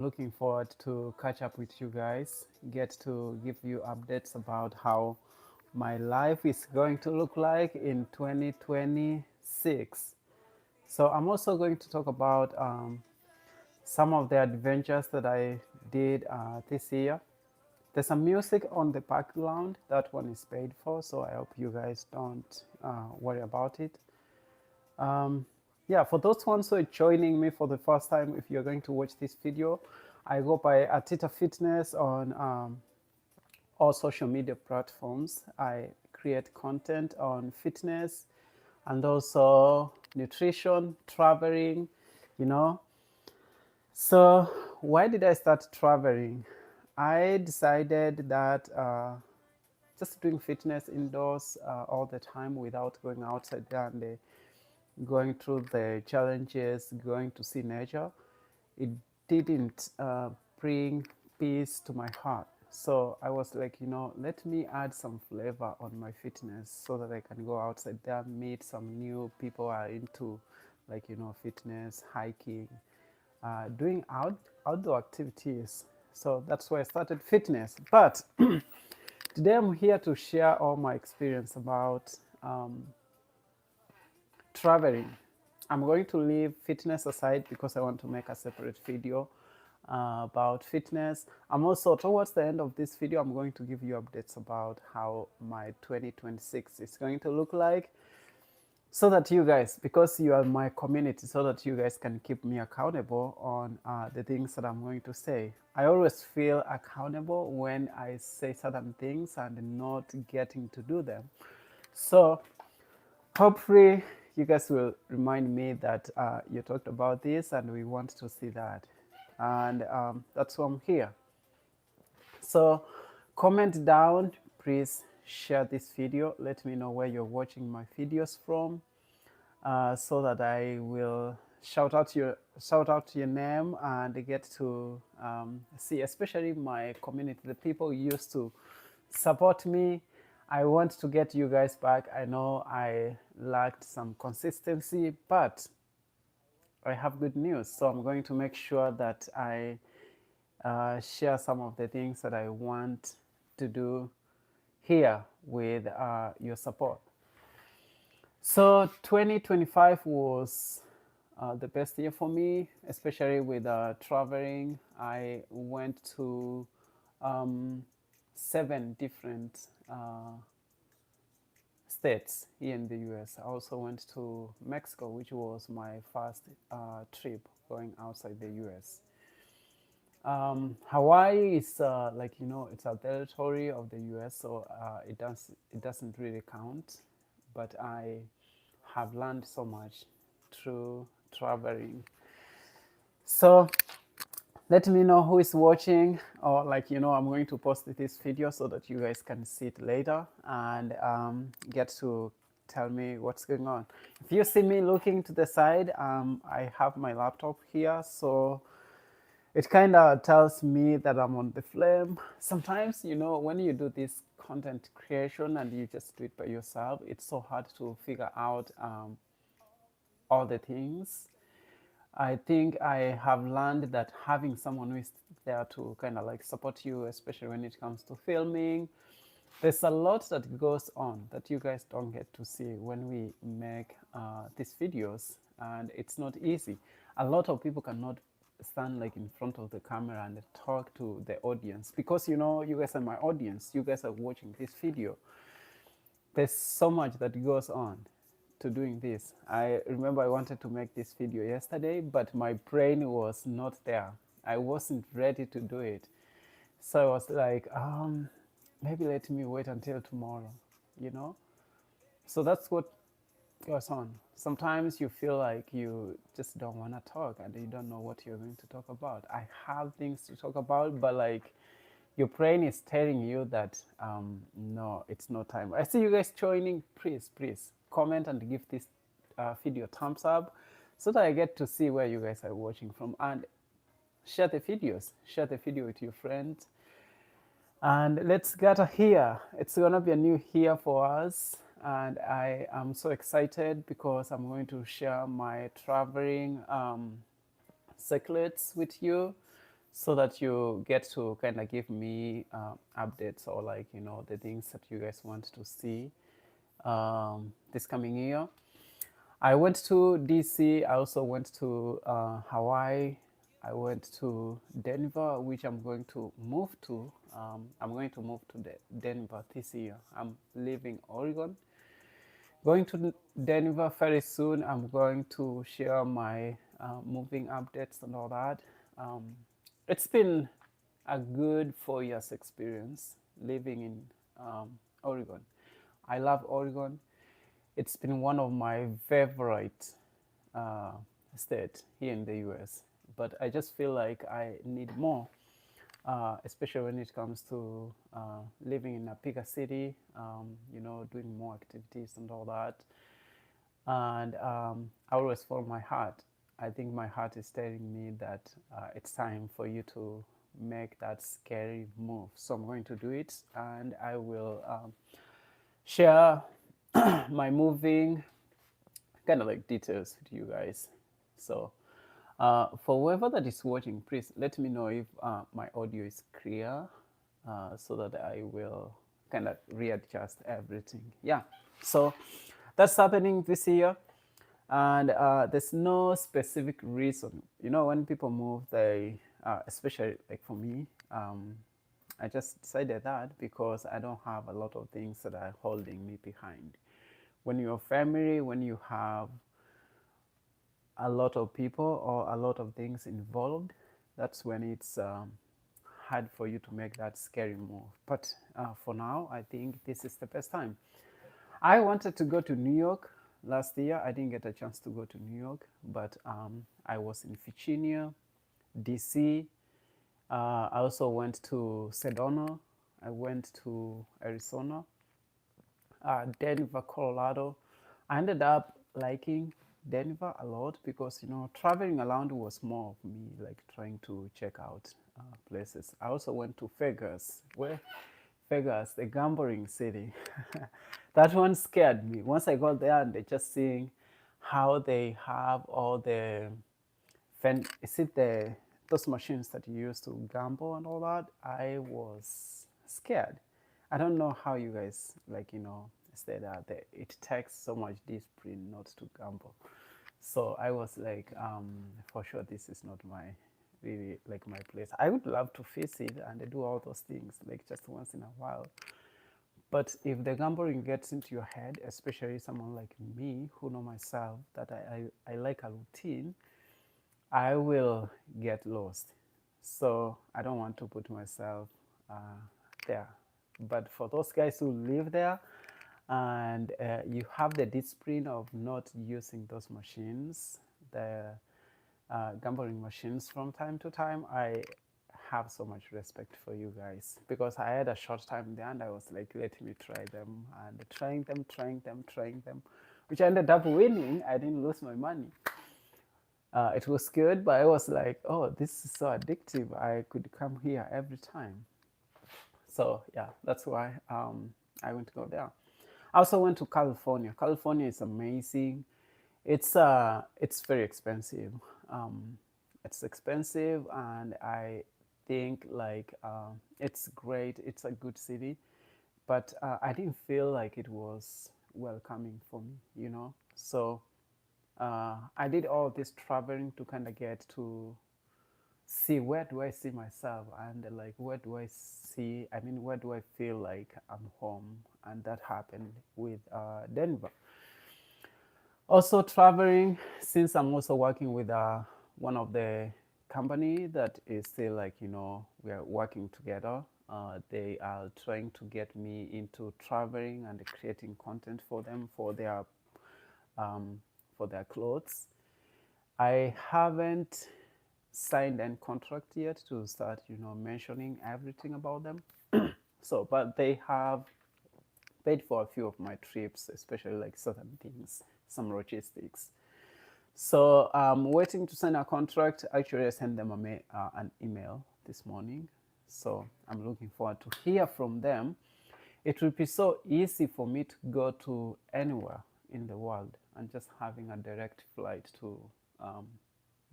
looking forward to catch up with you guys, get to give you updates about how my life is going to look like in 2026. So I'm also going to talk about some of the adventures that I did this year. There's some music on the background. That one is paid for, so I hope you guys don't worry about it. Um, yeah, for those ones who are joining me for the first time, if you're going to watch this video, I go by Atitafitness on all social media platforms. I create content on fitness and also nutrition, traveling, you know. So, why did I start traveling? I decided that just doing fitness indoors all the time without going outside there and going through the challenges, going to see nature, it didn't bring peace to my heart. So I was like, let me add some flavor on my fitness so that I can go outside there, meet some new people who are into, like, fitness, hiking, doing outdoor activities. So that's why I started fitness. But today I'm here to share all my experience about traveling. I'm going to leave fitness aside because I want to make a separate video about fitness. I'm also, towards the end of this video, I'm going to give you updates about how my 2026 is going to look like, so that you guys, because you are my community, so that you guys can keep me accountable on the things that I'm going to say. I always feel accountable when I say certain things and not getting to do them. So hopefully you guys will remind me that you talked about this and we want to see that. And that's why I'm here. So comment down, please share this video. Let me know where you're watching my videos from, so that I will shout out your name and get to see, especially my community, the people who used to support me. I want to get you guys back. I know I lacked some consistency, but I have good news. So I'm going to make sure that I share some of the things that I want to do here with your support. So 2025 was the best year for me, especially with traveling. I went to 7 different states here in the US. I also went to Mexico, which was my first trip going outside the US. Hawaii is it's a territory of the US, so it doesn't really count. But I have learned so much through traveling. So let me know who is watching, or I'm going to post this video so that you guys can see it later and get to tell me what's going on. If you see me looking to the side, I have my laptop here, so it kind of tells me that I'm on the flame. Sometimes, when you do this content creation and you just do it by yourself, it's so hard to figure out all the things. I think I have learned that having someone who is there to kind of like support you, especially when it comes to filming, there's a lot that goes on that you guys don't get to see when we make these videos, and it's not easy. A lot of people cannot stand like in front of the camera and talk to the audience, because you guys are my audience, you guys are watching this video. There's so much that goes on to doing this. I remember I wanted to make this video yesterday, but my brain was not there. I wasn't ready to do it. So I was like, maybe let me wait until tomorrow, you know? So that's what goes on. Sometimes you feel like you just don't want to talk and you don't know what you're going to talk about. I have things to talk about, but like your brain is telling you that no, it's no time. I see you guys joining. Please comment and give this video thumbs up so that I get to see where you guys are watching from, and share the videos. Share the video with your friends. And let's get here. It's gonna be a new year for us, and I am so excited because I'm going to share my traveling secrets with you. so that you get to kind of give me updates, or like, you know, the things that you guys want to see this coming year. I went to DC. I also went to Hawaii. I went to Denver, which I'm going to move to. I'm going to move to Denver this year. I'm leaving Oregon, going to Denver very soon. I'm going to share my moving updates and all that. Um, it's been a good 4 years experience living in Oregon. I love Oregon. It's been one of my favorite uh, states here in the US, but I just feel like I need more, especially when it comes to living in a bigger city, you know, doing more activities and all that. And I always follow my heart. I think my heart is telling me that it's time for you to make that scary move. So I'm going to do it, and I will share my moving kind of like details with you guys. So for whoever that is watching, please let me know if my audio is clear, so that I will kind of readjust everything. Yeah, so that's happening this year, and there's no specific reason. You know, when people move, they, especially like for me, I just decided that because I don't have a lot of things that are holding me behind. When you're family, when you have a lot of people or a lot of things involved, that's when it's hard for you to make that scary move. But for now, I think this is the best time. I wanted to go to New York last year. I didn't get a chance to go to New York, but I was in Virginia, DC. I also went to Sedona. I went to Arizona, Denver, Colorado. I ended up liking Denver a lot because, you know, traveling around was more of me, like trying to check out places. I also went to Vegas, where Vegas, the gambling city. That one scared me. Once I got there and they just seeing how they have all the is it the those machines that you use to gamble and all that, I was scared. I don't know how you guys, like, you know, say that it takes so much discipline not to gamble. So I was like, for sure this is not my really like my place. I would love to visit and do all those things like just once in a while, but if the gambling gets into your head, especially someone like me who know myself that I like a routine, I will get lost. So I don't want to put myself there. But for those guys who live there and you have the discipline of not using those machines, the gambling machines from time to time, I have so much respect for you guys because I had a short time there and I was like, let me try them and trying them, which I ended up winning. I didn't lose my money. It was good, but I was like, oh, this is so addictive. I could come here every time. So yeah, that's why I went to go there. I also went to California. California is amazing. It's very expensive. It's expensive, and I think like it's great. It's a good city, but I didn't feel like it was welcoming for me. You know, so I did all this traveling to kind of get to see where do I see myself and like where do I see, I mean, where do I feel like I'm home, and that happened with Denver. Also traveling, since I'm also working with one of the company that is still like, you know, we are working together. They are trying to get me into traveling and creating content for them um, for their clothes. I haven't signed any contract yet to start, you know, mentioning everything about them. So, but they have paid for a few of my trips, especially like certain things, some logistics. So I'm waiting to sign a contract. Actually, I sent them an email this morning. So I'm looking forward to hear from them. It will be so easy for me to go to anywhere in the world and just having a direct flight to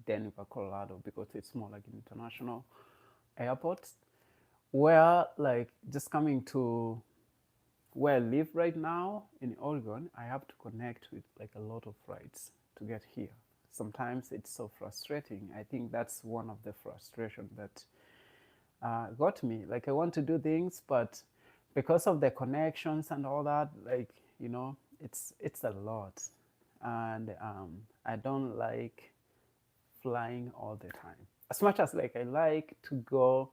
Denver, Colorado, because it's more like international. airport, where like just coming to where I live right now in Oregon, I have to connect with like a lot of flights to get here. Sometimes it's so frustrating. I think that's one of the frustration that got me. Like I want to do things, but because of the connections and all that, like it's a lot, and I don't like flying all the time. As much as like I like to go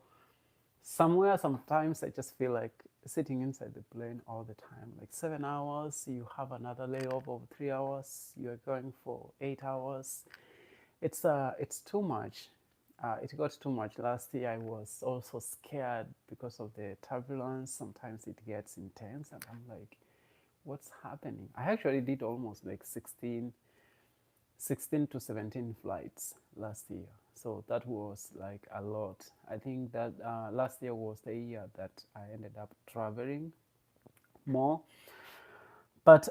somewhere, sometimes I just feel like sitting inside the plane all the time. Like 7 hours, you have another layover of 3 hours. You are going for 8 hours. It's too much. It got too much. Last year I was also scared because of the turbulence. Sometimes it gets intense, and I'm like, what's happening? I actually did almost like 16 to 17 flights last year. So that was like a lot. I think that last year was the year that I ended up traveling more. But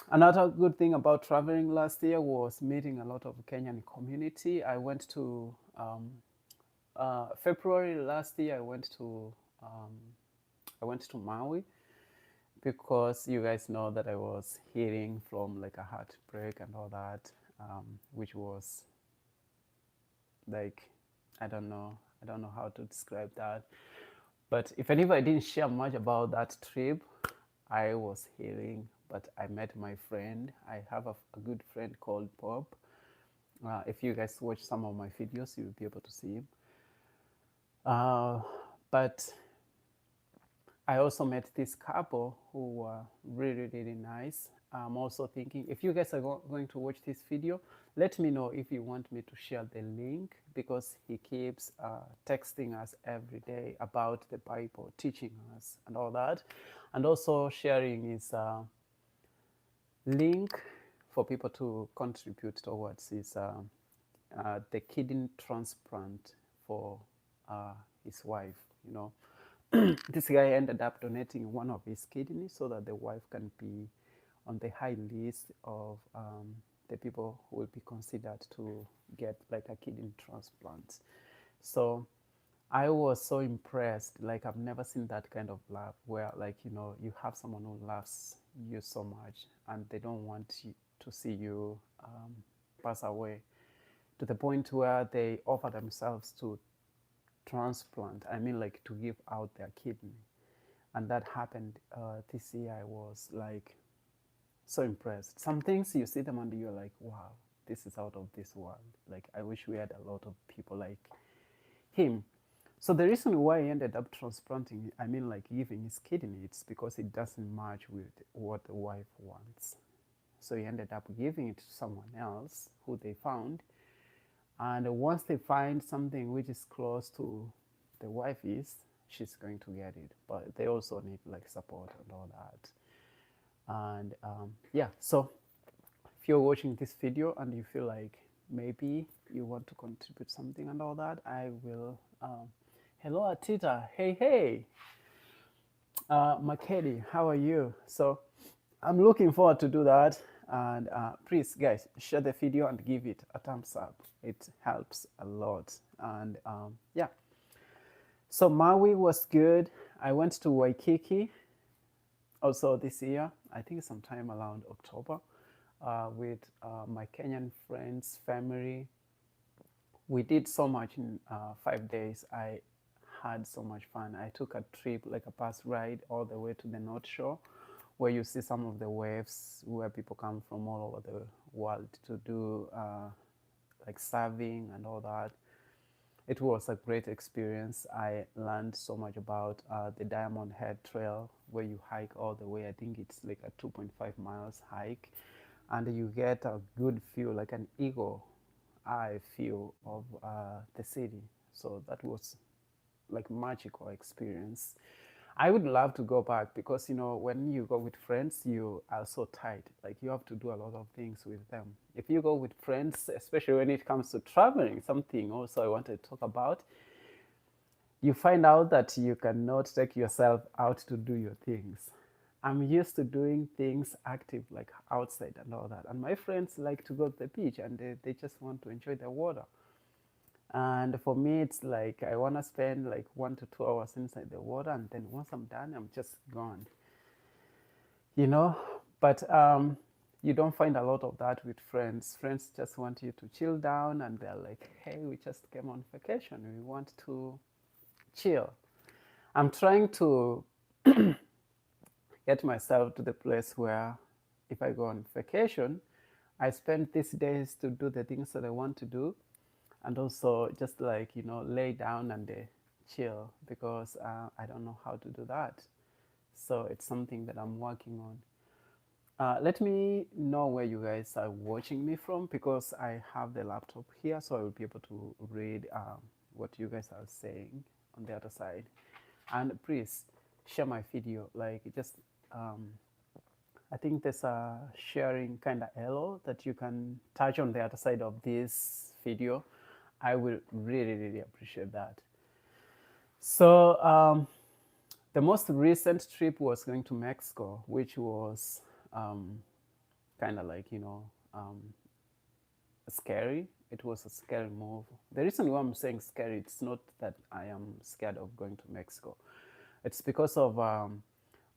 another good thing about traveling last year was meeting a lot of Kenyan community. I went to February last year. I went to Maui because you guys know that I was healing from like a heartbreak and all that, which was like I don't know how to describe that. But if anybody didn't share much about that trip, I was healing. But I met my friend. I have a good friend called Bob. If you guys watch some of my videos, you'll be able to see him. But I also met this couple who were really, really nice. I'm also thinking, if you guys are going to watch this video, let me know if you want me to share the link, because he keeps texting us every day about the Bible, teaching us and all that. And also sharing his link for people to contribute towards his the kidney transplant for his wife, This guy ended up donating one of his kidneys so that the wife can be on the high list of the people who will be considered to get like a kidney transplant. So I was so impressed. Like I've never seen that kind of love where like you have someone who loves you so much and they don't want you to see you pass away, to the point where they offer themselves to transplant. I mean, like to give out their kidney, and that happened this year. I was like so impressed. Some things you see them and you're like, wow, this is out of this world. Like I wish we had a lot of people like him. So the reason why he ended up transplanting, I mean, like giving his kidney, it's because it doesn't match with what the wife wants. So he ended up giving it to someone else who they found. And once they find something which is close to the wife is, she's going to get it. But they also need like support and all that. And yeah, so if you're watching this video and you feel like maybe you want to contribute something and all that, I will. Hello, Atita. Hey. Makedi, how are you? So I'm looking forward to do that. And please, guys, share the video and give it a thumbs up. It helps a lot. And yeah. So Maui was good. I went to Waikiki also this year, I think sometime around October, with my Kenyan friends, family. We did so much in 5 days. I had so much fun. I took a trip, like a bus ride, all the way to the North Shore, where you see some of the waves where people come from all over the world to do like surfing and all that. It was a great experience. I learned so much about the Diamond Head Trail, where you hike all the way. I think it's like a 2.5 miles hike, and you get a good view, like an eagle eye view of the city. So that was like magical experience. I would love to go back because when you go with friends, you are so tight. Like you have to do a lot of things with them. If you go with friends, especially when it comes to traveling, something also I wanted to talk about, you find out that you cannot take yourself out to do your things. I'm used to doing things active, like outside and all that. And my friends like to go to the beach and they just want to enjoy the water. And for me, it's like I want to spend like 1 to 2 hours inside the water, and then once I'm done, I'm just gone, you know. But you don't find a lot of that with friends. Friends just want you to chill down, and they're like, hey, we just came on vacation, we want to chill. I'm trying to get myself to the place where if I go on vacation, I spend these days to do the things that I want to do, and also just like, lay down and chill, because I don't know how to do that. So it's something that I'm working on. Let me know where you guys are watching me from, because I have the laptop here, so I will be able to read what you guys are saying on the other side. And please share my video. Like, just I think there's a sharing kind of arrow that you can touch on the other side of this video. I will really, really appreciate that. So the most recent trip was going to Mexico, which was kind of like, scary. It was a scary move. The reason why I'm saying scary, it's not that I am scared of going to Mexico. It's because of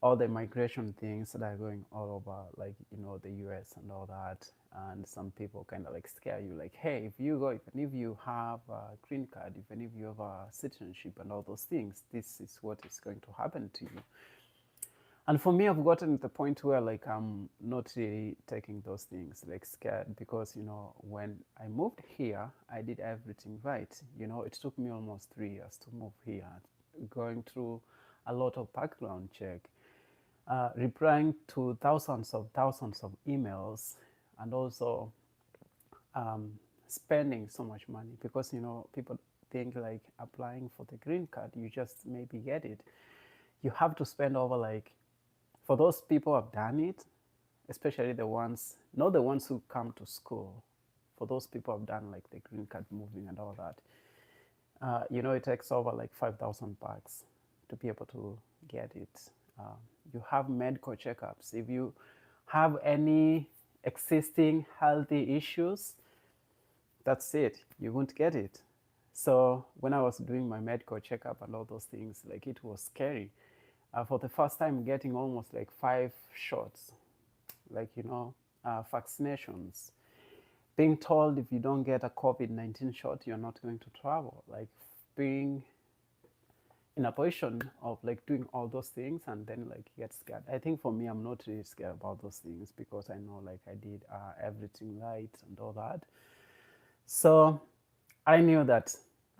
all the migration things that are going all over, like, the US and all that. And some people kind of like scare you, like, hey, if you go, even if you have a green card, even if you have a citizenship and all those things, this is what is going to happen to you. And for me, I've gotten to the point where like I'm not really taking those things like scared, because when I moved here, I did everything right. It took me almost 3 years to move here, going through a lot of background check, replying to thousands of emails, and also spending so much money, because people think like applying for the green card, you just maybe get it. You have to spend over, like, for those people who have done it, especially the ones, not the ones who come to school, for those people who have done like the green card moving and all that, it takes over like $5,000 to be able to get it. You have medical checkups. If you have any existing healthy issues, that's it. You won't get it. So when I was doing my medical checkup and all those things, like, it was scary. For the first time, getting almost like 5 shots, like, vaccinations. Being told if you don't get a COVID-19 shot, you're not going to travel. Like, being in a position of like doing all those things and then like get scared. I think for me, I'm not really scared about those things, because I know like I did everything right and all that. So I knew that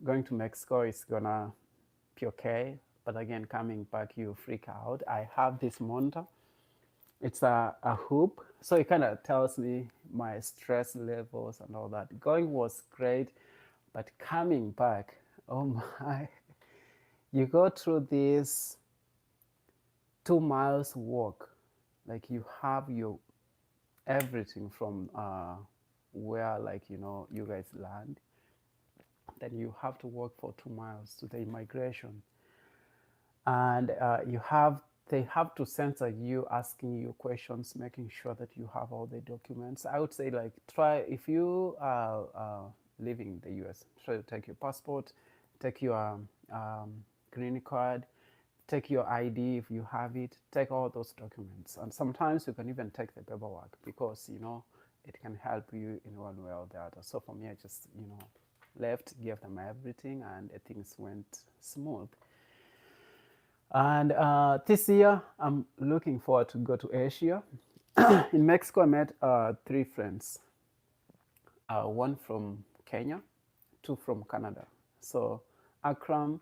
going to Mexico is gonna be okay. But again, coming back, you freak out. I have this monitor. It's a hoop. So it kind of tells me my stress levels and all that. Going was great, but coming back, oh my, you go through this 2 miles walk. Like, you have your everything from where, like, you guys land. Then you have to walk for 2 miles to the immigration, and they have to censor you, asking you questions, making sure that you have all the documents. I would say, like, try, if you are living in the US, try to take your passport, take your green card, take your ID if you have it, take all those documents. And sometimes you can even take the paperwork, because it can help you in one way or the other. So for me, I just left, gave them everything, and things went smooth. And this year, I'm looking forward to go to Asia. In Mexico, I met 3 friends. One from Kenya, 2 from Canada. So Akram,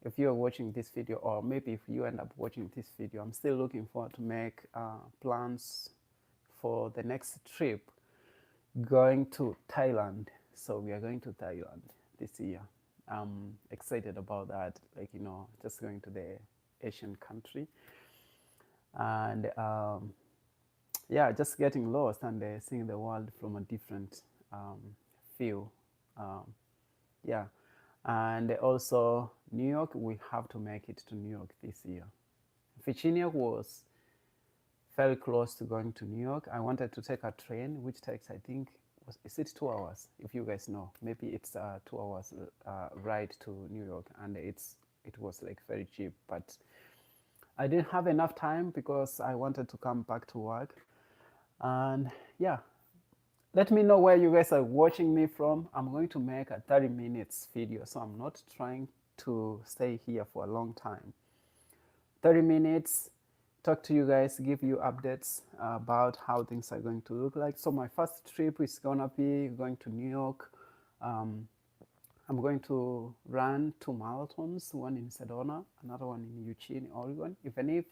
if you're watching this video, or maybe if you end up watching this video, I'm still looking forward to make plans for the next trip, going to Thailand. So we are going to Thailand this year. I'm excited about that, like, just going to the Asian country, and yeah, just getting lost and seeing the world from a different view. Yeah, and also New York. We have to make it to New York this year. Virginia was very close to going to New York. I wanted to take a train, which takes, I think, is it 2 hours? If you guys know, maybe it's 2 hours ride to New York, and it was like very cheap. But I didn't have enough time because I wanted to come back to work. And yeah, let me know where you guys are watching me from. I'm going to make a 30 minutes video, so I'm not trying to stay here for a long time. 30 minutes, talk to you guys, give you updates about how things are going to look like. So my first trip is gonna be going to New York. I'm going to run 2 marathons, one in Sedona, another one in Eugene, Oregon. Even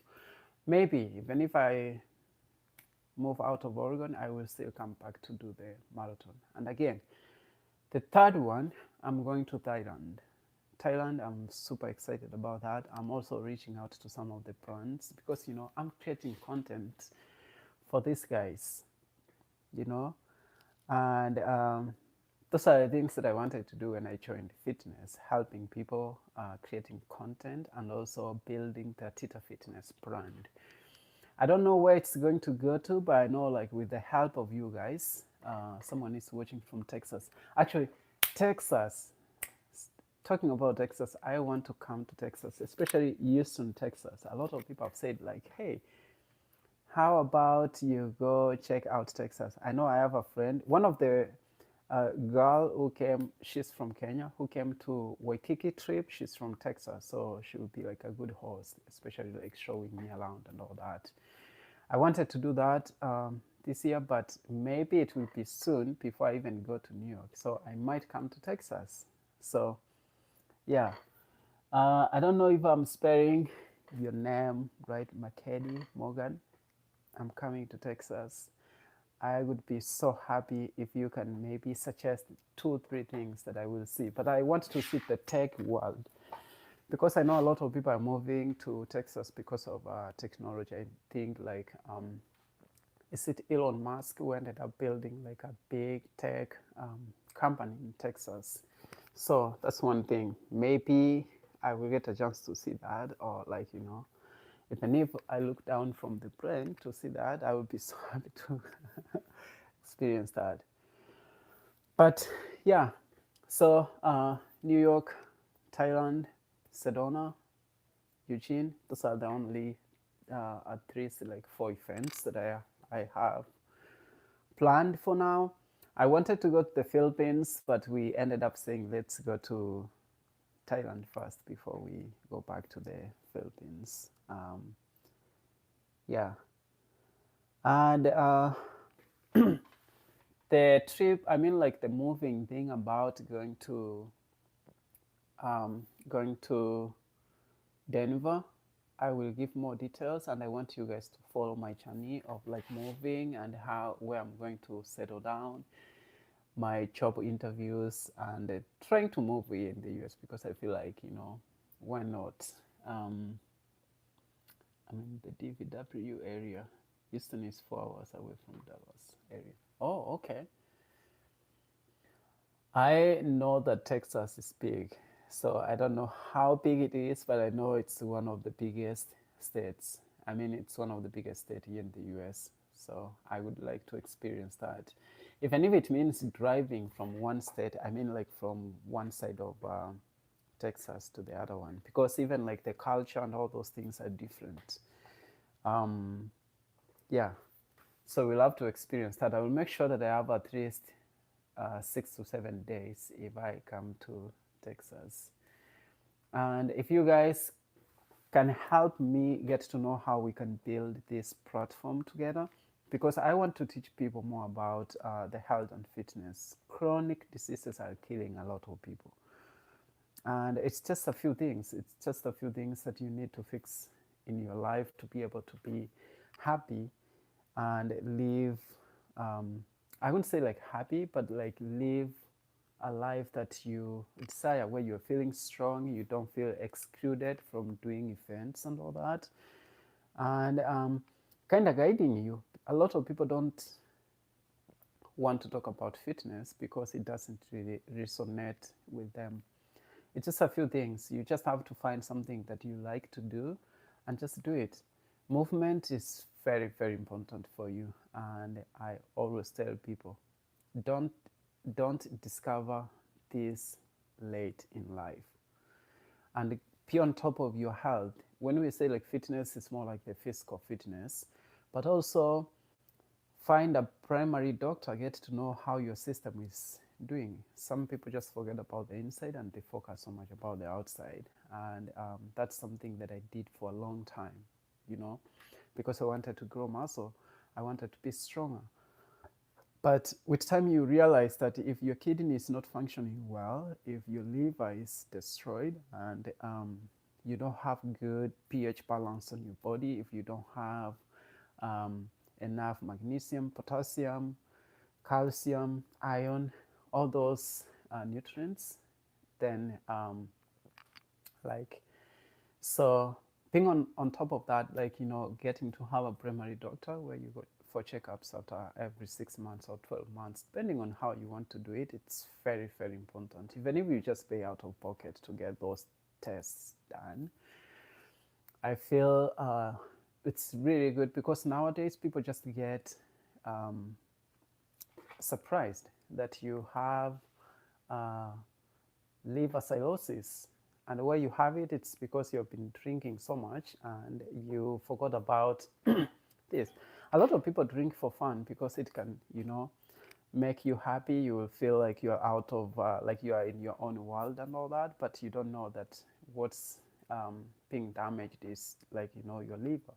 if I move out of Oregon, I will still come back to do the marathon. And again, the third one, I'm going to Thailand. I'm super excited about that. I'm also reaching out to some of the brands because, I'm creating content for these guys, and those are the things that I wanted to do when I joined fitness, helping people, creating content, and also building the Atitafitness brand. I don't know where it's going to go to, but I know, like, with the help of you guys, someone is watching from Texas. Actually, Texas. Talking about Texas, I want to come to Texas, especially Houston, Texas. A lot of people have said, like, hey, how about you go check out Texas? I know I have a friend, one of the girl who came, she's from Kenya, who came to Waikiki trip. She's from Texas, so she would be like a good host, especially like showing me around and all that. I wanted to do that this year, but maybe it will be soon before I even go to New York. So I might come to Texas. So yeah, I don't know if I'm spelling your name right, McKedy Morgan. I'm coming to Texas. I would be so happy if you can maybe suggest 2 3 things that I will see. But I want to see the tech world because I know a lot of people are moving to Texas because of technology. I think like is it Elon Musk who ended up building like a big tech company in Texas? So that's one thing. Maybe I will get a chance to see that, or like, even if I look down from the plane to see that, I would be so happy to experience that. But yeah, so New York, Thailand, Sedona, Eugene, those are the only at least like 4 events that I have planned for now. I wanted to go to the Philippines, but we ended up saying let's go to Thailand first before we go back to the Philippines. Yeah, and the trip. I mean, like the moving thing about going to Denver. I will give more details, and I want you guys to follow my journey of like moving and where I'm going to settle down, my job interviews, and trying to move in the US because I feel like, why not? I'm in the DVW area. Houston is 4 hours away from Dallas area. Oh, okay. I know that Texas is big, so I don't know how big it is, but I know it's one of the biggest states. I mean, it's one of the biggest states here in the US, so I would like to experience that. Even if it means driving from one state, I mean, like from one side of Texas to the other one, because even like the culture and all those things are different. Yeah, so we'll have to experience that. I will make sure that I have at least 6 to 7 days if I come to Texas. And if you guys can help me get to know how we can build this platform together, because I want to teach people more about the health and fitness. Chronic diseases are killing a lot of people. And it's just a few things. It's just a few things that you need to fix in your life to be able to be happy and live, I wouldn't say like happy, but like live a life that you desire, where you're feeling strong, you don't feel excluded from doing events and all that, and kind of guiding you. A lot of people don't want to talk about fitness because it doesn't really resonate with them. It's just a few things. You just have to find something that you like to do and just do it. Movement is very, very important for you. And I always tell people, don't don't discover this late in life. And be on top of your health. When we say like fitness, it's more like the physical fitness, but also find a primary doctor, get to know how your system is doing. Some people just forget about the inside and they focus so much about the outside. And that's something that I did for a long time, you know, because I wanted to grow muscle, I wanted to be stronger. But with time, you realize that if your kidney is not functioning well, if your liver is destroyed, and you don't have good pH balance on your body, if you don't have um, enough magnesium, potassium, calcium, iron, all those nutrients, then like so being on top of that, like, you know, getting to have a primary doctor where you go for checkups after every 6 months or 12 months, depending on how you want to do it, it's very, very important. Even if you just pay out of pocket to get those tests done, I feel it's really good because nowadays people just get um, surprised that you have uh, liver cirrhosis. And where you have it, it's because you've been drinking so much and you forgot about this. A lot of people drink for fun because it can, you know, make you happy. You will feel like you're out of, like you are in your own world and all that, but you don't know that what's being damaged is, like, you know, your liver.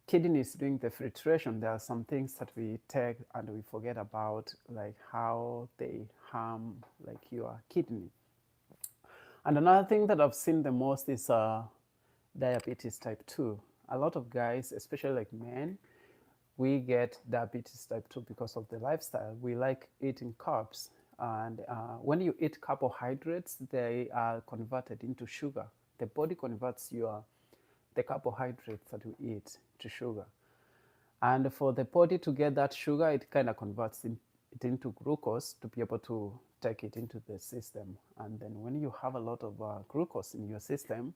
Kidneys doing the filtration, there are some things that we take and we forget about, like how they harm like your kidney. And another thing that I've seen the most is diabetes type 2. A lot of guys, especially like men, we get diabetes type 2 because of the lifestyle. We like eating carbs. And when you eat carbohydrates, they are converted into sugar. The body converts the carbohydrates that you eat to sugar. And for the body to get that sugar, it kind of converts it into glucose to be able to take it into the system. And then when you have a lot of glucose in your system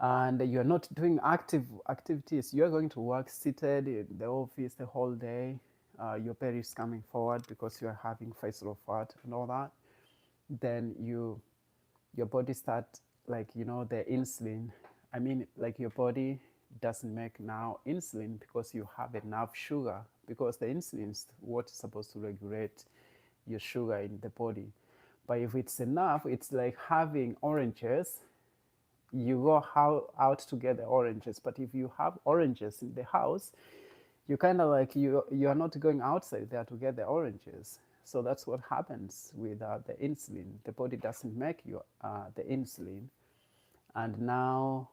and you're not doing active activities, you're going to work seated in the office the whole day. Your belly is coming forward because you're having visceral fat and all that. Then your body start, like, you know, the insulin. I mean, like, your body doesn't make now insulin because you have enough sugar, because the insulin is what is supposed to regulate your sugar in the body. But if it's enough, it's like having oranges. You go out to get the oranges, but if you have oranges in the house, you kind of like you are not going outside there to get the oranges. So that's what happens with the insulin. The body doesn't make you the insulin, and now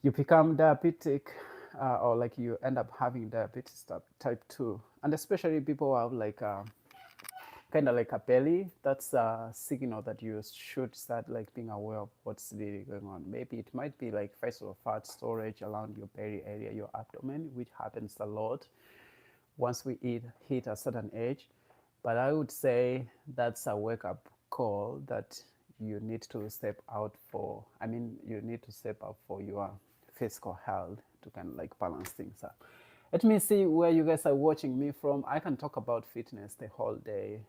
you become diabetic, or like you end up having diabetes type 2. And especially people who have like kind of like a belly, that's a signal that you should start like being aware of what's really going on. Maybe it might be like visceral fat storage around your belly area, your abdomen, which happens a lot once we hit a certain age. But I would say that's a wake-up call that you need to step out for. I mean, you need to step up for your physical health to kind of like balance things up. Let me see where you guys are watching me from. I can talk about fitness the whole day,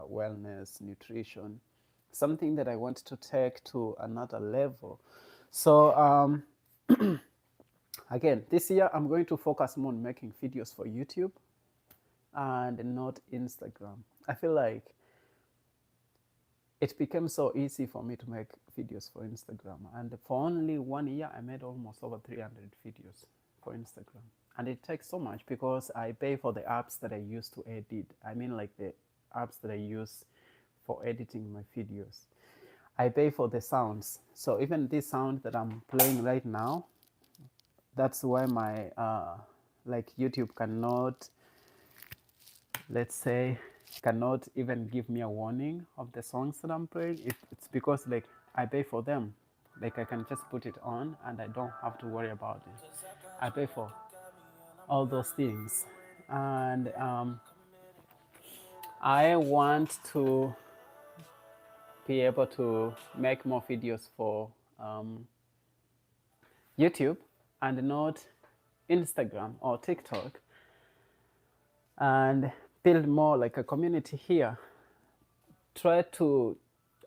wellness, nutrition, something that I want to take to another level. So again, this year I'm going to focus more on making videos for YouTube and not Instagram. I feel like it became so easy for me to make videos for Instagram. And for only 1 year, I made almost over 300 videos for Instagram. And it takes so much because I pay for the apps that I use to edit. I mean, like the apps that I use for editing my videos. I pay for the sounds. So even this sound that I'm playing right now, that's why my like YouTube cannot, let's say, cannot even give me a warning of the songs that I'm playing. It's because like I pay for them. Like I can just put it on and I don't have to worry about it. I pay for all those things. And I want to be able to make more videos for YouTube and not Instagram or TikTok. And build more like a community here. Try to,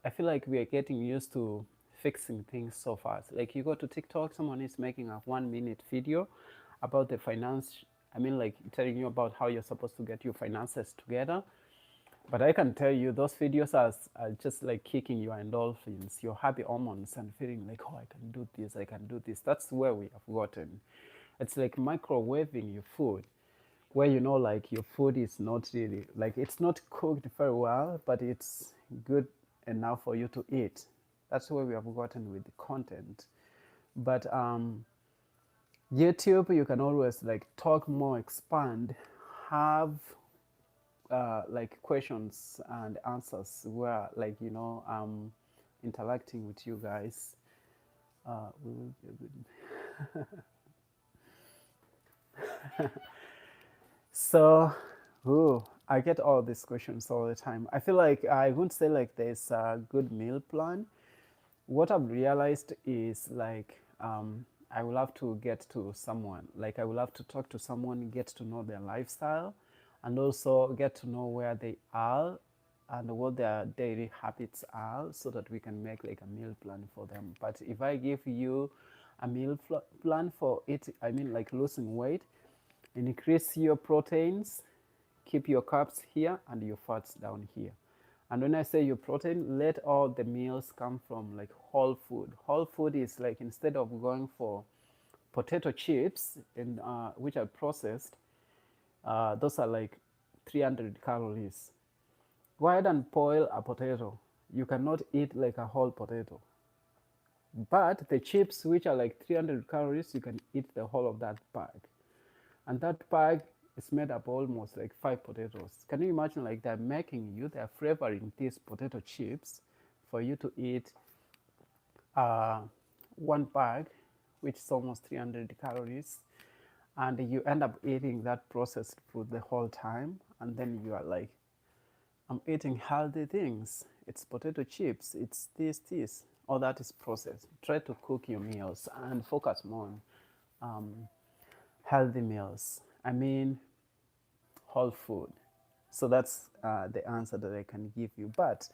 I feel like we are getting used to fixing things so fast. Like you go to TikTok, someone is making a 1 minute video about the finance. I mean, like telling you about how you're supposed to get your finances together. But I can tell you those videos are just like kicking your endorphins, your happy hormones, and feeling like, oh, I can do this, I can do this. That's where we have gotten. It's like microwaving your food, where you know, like your food is not really, like it's not cooked very well, but it's good enough for you to eat. That's where we have gotten with the content. But YouTube, you can always like talk more, expand, have like questions and answers where like interacting with you guys. We will be good. So, ooh, I get all these questions all the time. I feel like I wouldn't say like there's a good meal plan. What I've realized is like I will have to get to someone. Like I will have to talk to someone, get to know their lifestyle, and also get to know where they are and what their daily habits are, so that we can make like a meal plan for them. But if I give you a meal plan for it, I mean like losing weight, increase your proteins, keep your carbs here and your fats down here. And when I say your protein, let all the meals come from like whole food. Whole food is like, instead of going for potato chips and which are processed, those are like 300 calories. Go ahead and boil a potato. You cannot eat like a whole potato. But the chips, which are like 300 calories, you can eat the whole of that bag. And that bag is made up almost like 5 potatoes. Can you imagine, like they're making you, they're flavoring these potato chips for you to eat one bag, which is almost 300 calories, and you end up eating that processed food the whole time, and then you are like, I'm eating healthy things. It's potato chips, it's this. All that is processed. Try to cook your meals and focus more on healthy meals. I mean, whole food. So that's the answer that I can give you. But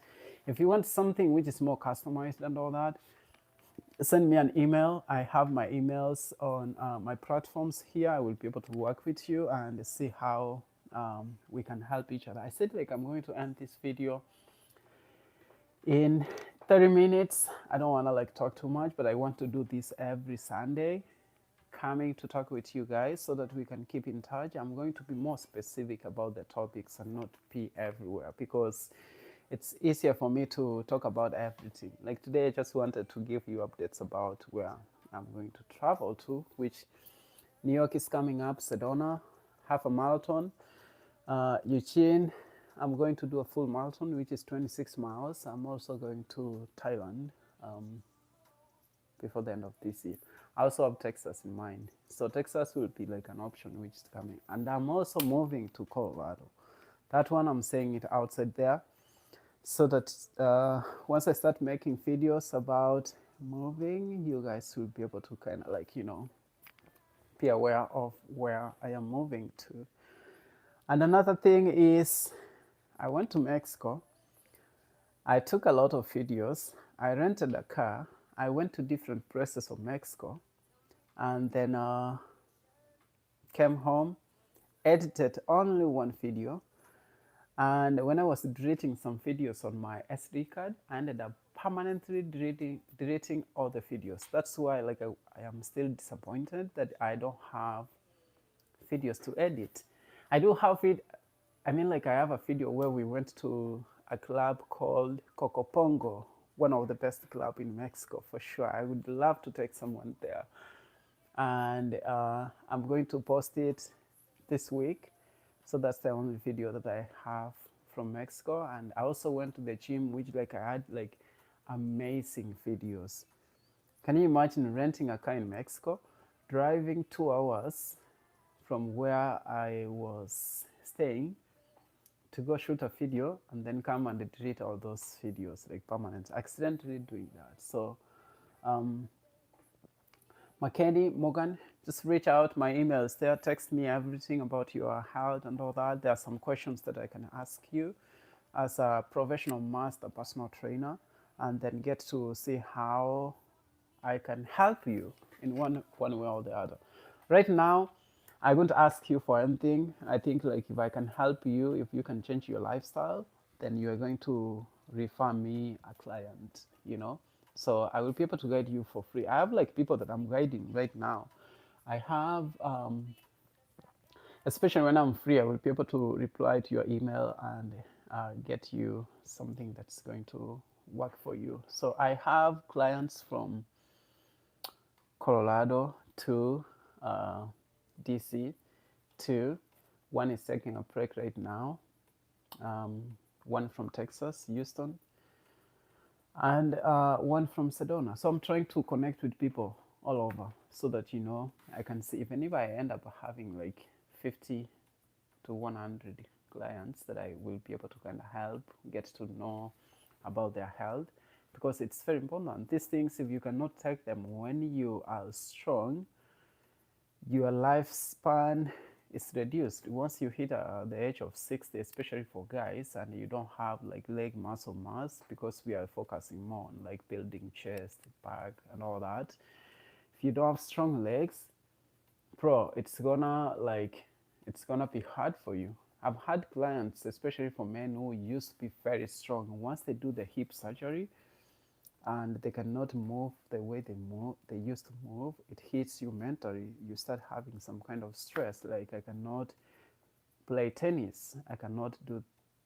if you want something which is more customized and all that, send me an email. I have my emails on my platforms here. I will be able to work with you and see how we can help each other. I said like I'm going to end this video in 30 minutes. I don't want to like talk too much, but I want to do this every Sunday, coming to talk with you guys so that we can keep in touch. I'm going to be more specific about the topics and not be everywhere, because it's easier for me to talk about everything. Like today, I just wanted to give you updates about where I'm going to travel to, which New York is coming up, Sedona, half a marathon. Eugene, I'm going to do a full marathon, which is 26 miles. I'm also going to Thailand before the end of this year. I also have Texas in mind. So Texas will be like an option which is coming. And I'm also moving to Colorado. That one, I'm saying it outside there, so that once I start making videos about moving, you guys will be able to kind of like, be aware of where I am moving to. And another thing is, I went to Mexico. I took a lot of videos. I rented a car. I went to different places of Mexico, and then came home, edited only one video. And when I was deleting some videos on my SD card, I ended up permanently deleting all the videos. That's why like I am still disappointed that I don't have videos to edit. I do have it. I mean, like I have a video where we went to a club called Cocopongo, one of the best club in Mexico for sure. I would love to take someone there, and I'm going to post it this week. So that's the only video that I have from Mexico. And I also went to the gym, which like I had like amazing videos. Can you imagine renting a car in Mexico, driving 2 hours from where I was staying to go shoot a video, and then come and delete all those videos like permanent, accidentally doing that. So Mackenzie Morgan, just reach out. My email is there. Text me everything about your health and all that. There are some questions that I can ask you as a professional master personal trainer, and then get to see how I can help you in one way or the other. Right now, I'm going to ask you for anything. I think like if I can help you, if you can change your lifestyle, then you are going to refer me a client, you know. So I will be able to guide you for free. I have like people that I'm guiding right now. I have especially when I'm free, I will be able to reply to your email and get you something that's going to work for you. So I have clients from Colorado to DC to one is taking a break right now, um, one from Texas, Houston, and one from Sedona. So I'm trying to connect with people all over so that I can see even if I end up having like 50 to 100 clients that I will be able to kind of help get to know about their health, because it's very important. These things, if you cannot take them when you are strong, your lifespan is reduced. Once you hit the age of 60, especially for guys, and you don't have like leg muscle mass, because we are focusing more on like building chest, back, and all that. If you don't have strong legs, bro, it's gonna be hard for you. I've had clients, especially for men who used to be very strong. Once they do the hip surgery and they cannot move the way they used to move, it hits you mentally. You start having some kind of stress. Like, I cannot play tennis. I cannot do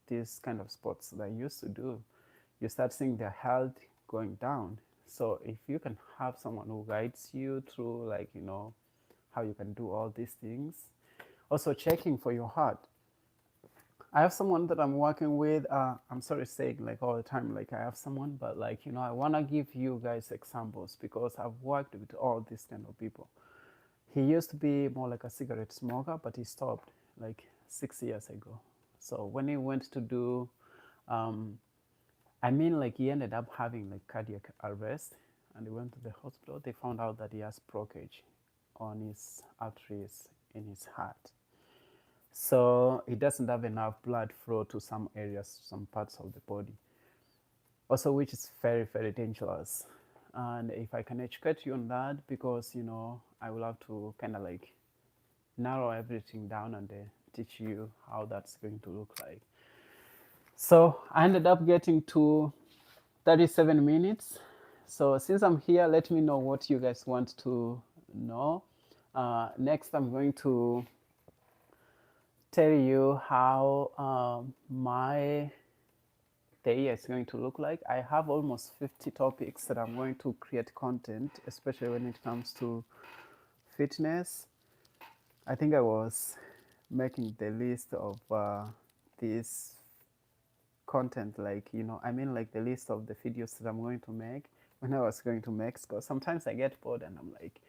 this kind of sports that I used to do. You start seeing their health going down. So if you can have someone who guides you through, like, how you can do all these things, also checking for your heart. I have someone that I'm working with. I'm sorry saying like all the time, like I have someone, but like, I want to give you guys examples because I've worked with all these kind of people. He used to be more like a cigarette smoker, but he stopped like 6 years ago. So when he went to do, like he ended up having like cardiac arrest, and he went to the hospital. They found out that he has blockage on his arteries in his heart. So he doesn't have enough blood flow to some areas, some parts of the body. Also, which is very, very dangerous. And if I can educate you on that, because, I will have to kind of like narrow everything down and teach you how that's going to look like. So I ended up getting to 37 minutes. So since I'm here, let me know what you guys want to know. Next, I'm going to tell you how my day is going to look like. I have almost 50 topics that I'm going to create content, especially when it comes to fitness. I think I was making the list of this content, like, like the list of the videos that I'm going to make when I was going to make, because sometimes I get bored and I'm like,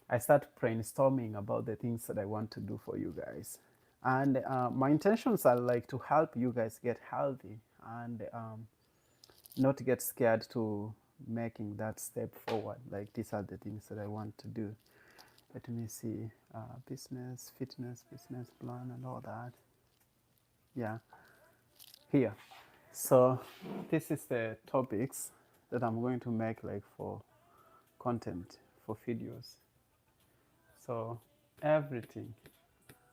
I start brainstorming about the things that I want to do for you guys. And my intentions are like to help you guys get healthy and not get scared to making that step forward. Like, these are the things that I want to do. Let me see. Business, fitness, business plan, and all that. Yeah. Here. So this is the topics that I'm going to make like for content, for videos. So everything,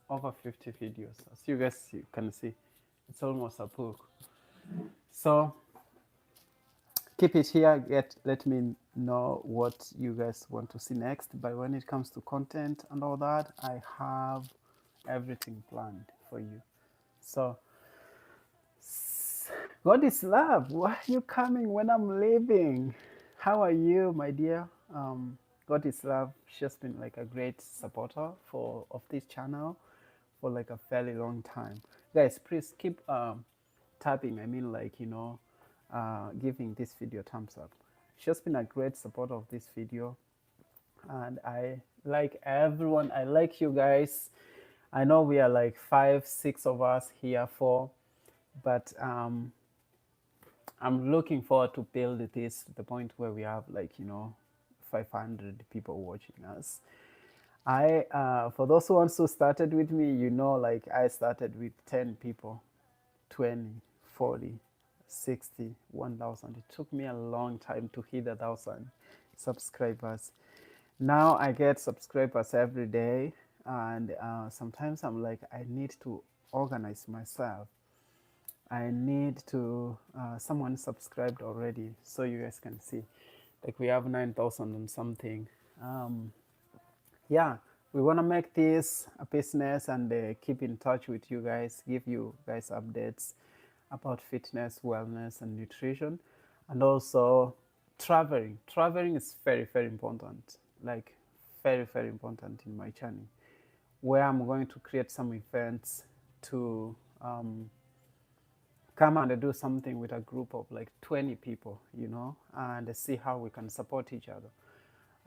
over 50 videos. As you guys can see, it's almost a book. So keep it here. Let me know what you guys want to see next. But when it comes to content and all that, I have everything planned for you. So God is love. Why are you coming when I'm leaving? How are you, my dear? God is love. She's been like a great supporter of this channel for like a fairly long time. Guys, please keep tapping. Giving this video a thumbs up. She's been a great supporter of this video, and I like everyone. I like you guys. I know we are like 5, 6 of us here, but I'm looking forward to build this to the point where we have like 500 people watching us. For those ones who started with me, like I started with 10 people, 20, 40, 60, 1,000. It took me a long time to hit 1,000 subscribers. Now I get subscribers every day, and sometimes I'm like, I need to organize myself. I need to, someone subscribed already, so you guys can see. Like we have 9,000 and something. Um, yeah, we want to make this a business and keep in touch with you guys, give you guys updates about fitness, wellness, and nutrition, and also traveling. Traveling is very, very important, like very, very important in my journey, where I'm going to create some events to come and do something with a group of like 20 people, and see how we can support each other.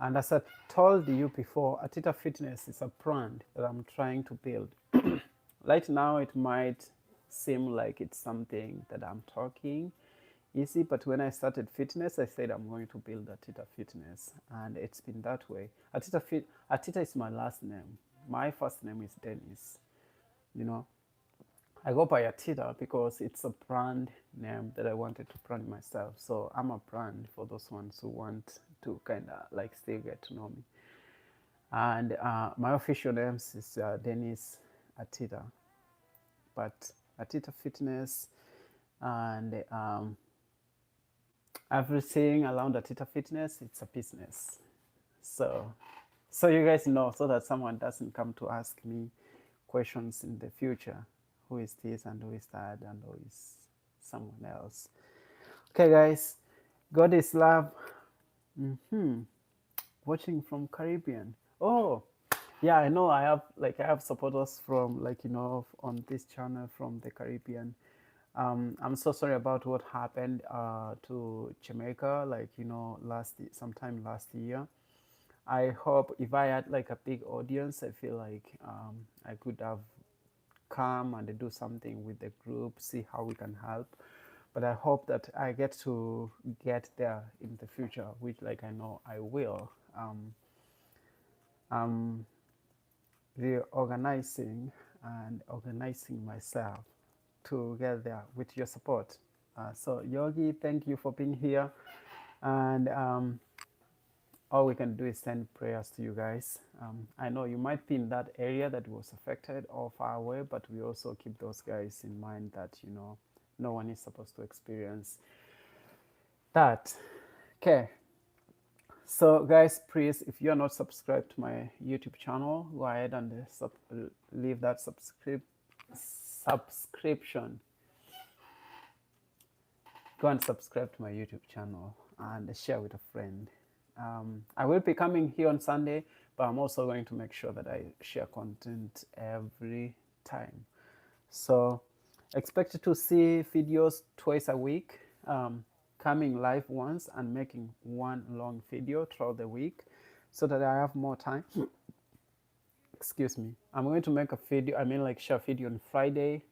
And as I told you before, Atitafitness is a brand that I'm trying to build. Right now, it might seem like it's something that I'm talking easy, but when I started fitness, I said I'm going to build Atita Fitness, and it's been that way. Atita is my last name. My first name is Dennis. You know, I go by Atita because it's a brand name that I wanted to brand myself. So I'm a brand for those ones who want to kind of like still get to know me. And my official name is Dennis Atita, but Atita Fitness and everything around Atita Fitness, it's a business. So, so you guys know, so that someone doesn't come to ask me questions in the future. Who is this and who is that and who is someone else? Okay, guys, God is love. Watching from Caribbean. Oh, yeah, I know. I have supporters from on this channel from the Caribbean. I'm so sorry about what happened to Jamaica, sometime last year. I hope if I had like a big audience, I feel like I could have come and do something with the group, see how we can help. But I hope that I get to get there in the future, which like I know I will. I'm reorganizing and organizing myself to get there with your support. So Yogi, thank you for being here. And all we can do is send prayers to you guys. I know you might be in that area that was affected or far away, but we also keep those guys in mind that, no one is supposed to experience that. Okay. So guys, please, if you're not subscribed to my YouTube channel, go ahead and leave that subscription. Go and subscribe to my YouTube channel and share with a friend. I will be coming here on Sunday, but I'm also going to make sure that I share content every time. So expect to see videos twice a week, coming live once and making one long video throughout the week so that I have more time. Excuse me. I'm going to make a video, share video on Friday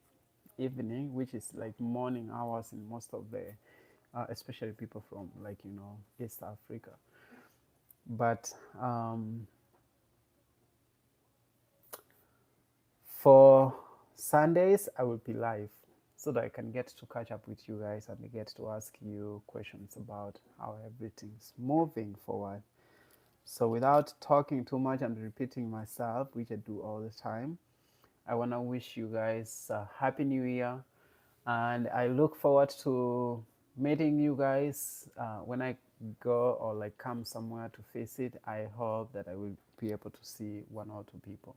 evening, which is like morning hours in most of the, especially people from East Africa. But for Sundays, I will be live so that I can get to catch up with you guys and get to ask you questions about how everything's moving forward. So without talking too much and repeating myself, which I do all the time, I want to wish you guys a happy new year. And I look forward to meeting you guys when I go or come somewhere to visit. I hope that I will be able to see one or two people.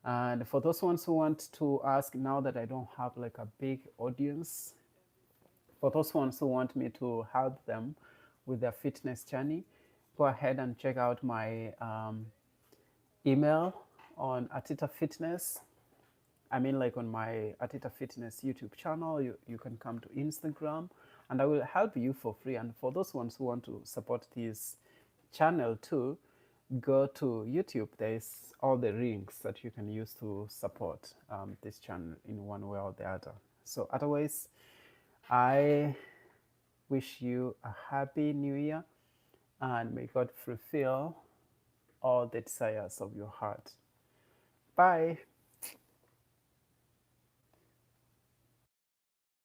And for those ones who want to ask, now that I don't have like a big audience, for those ones who want me to help them with their fitness journey, go ahead and check out my email on Atitafitness. On my Atitafitness YouTube channel, you can come to Instagram and I will help you for free. And for those ones who want to support this channel too, go to YouTube. There's all the links that you can use to support this channel in one way or the other. So otherwise, I wish you a happy new year and may God fulfill all the desires of your heart. Bye.